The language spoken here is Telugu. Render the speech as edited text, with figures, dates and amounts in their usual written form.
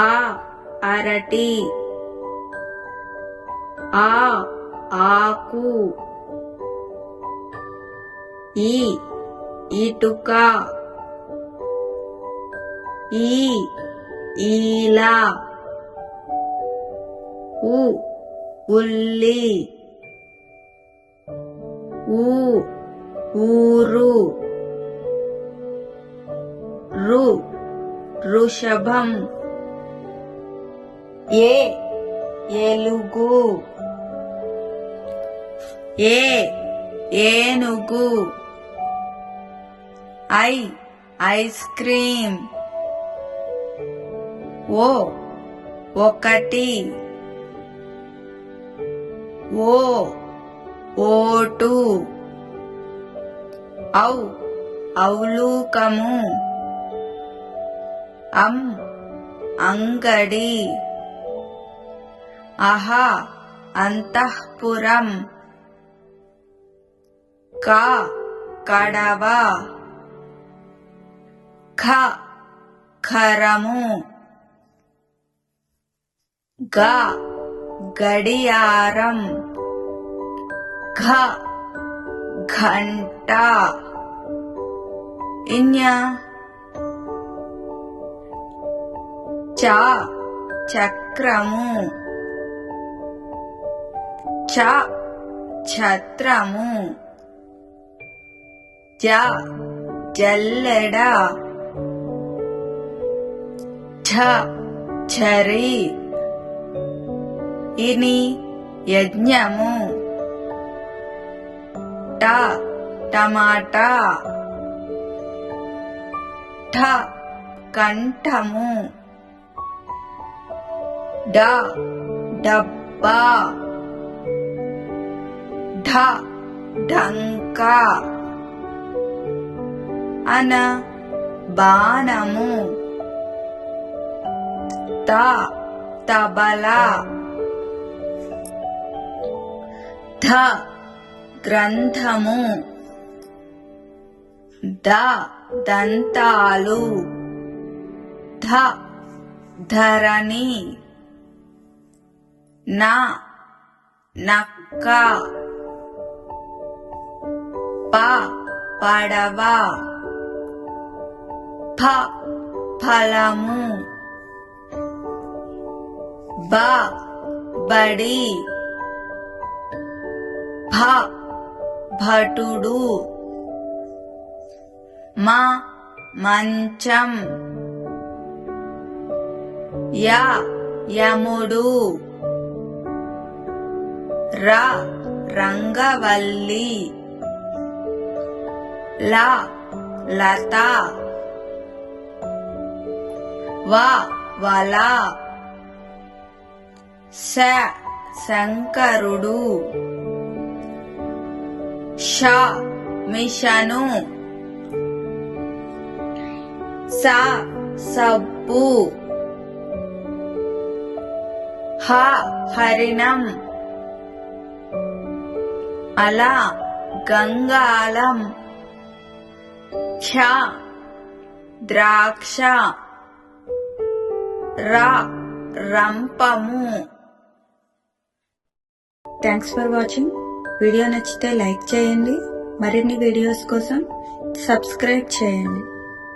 ఆ అరటి, ఆ ఆకు, ఈ ఇటుక, ఈ ఈల, ఉ ఉల్లి, ఊ ఊరు, రు వృషభం, ఏ ఏలుగు, ఏ ఏనుగు, ఐ ఐస్ క్రీమ్, ఓ ఒకటి, ఓ ఓటు, ఔ ఔలూకము, అం అంగడి, అహ అంతఃపురం, క కడవ, ఖ ఖరము, గ గడియారం, ఘ ఘంట, ఇన్య చ చక్రము, చ ఛత్రము, జ జల్లెడ, ఝ ఝరి, ఇని యజ్ఞము, ట టమాటా, ఠ కంఠము, డ డబ్బా, ఢ ఢంకా, అన బాణము, త తబలా, ధ గ్రంథము, ద దంతాలు, ధ ధరణి, న నక్క, ప పడవ, ఫ ఫలము, బ బడి, భ భటుడు, మ మంచం, య యముడు, ర రంగవల్లి, ల లత, వ వల, శ శంకరుడు, ష మిషను, స సబ్బు, హ హరిణం, అల గంగాళం, క్ష ద్రాక్ష, ర రంపము. Thanks for watching. వీడియో నచ్చితే లైక్ చేయండి. మరిన్ని వీడియోస్ కోసం సబ్స్క్రైబ్ చేయండి.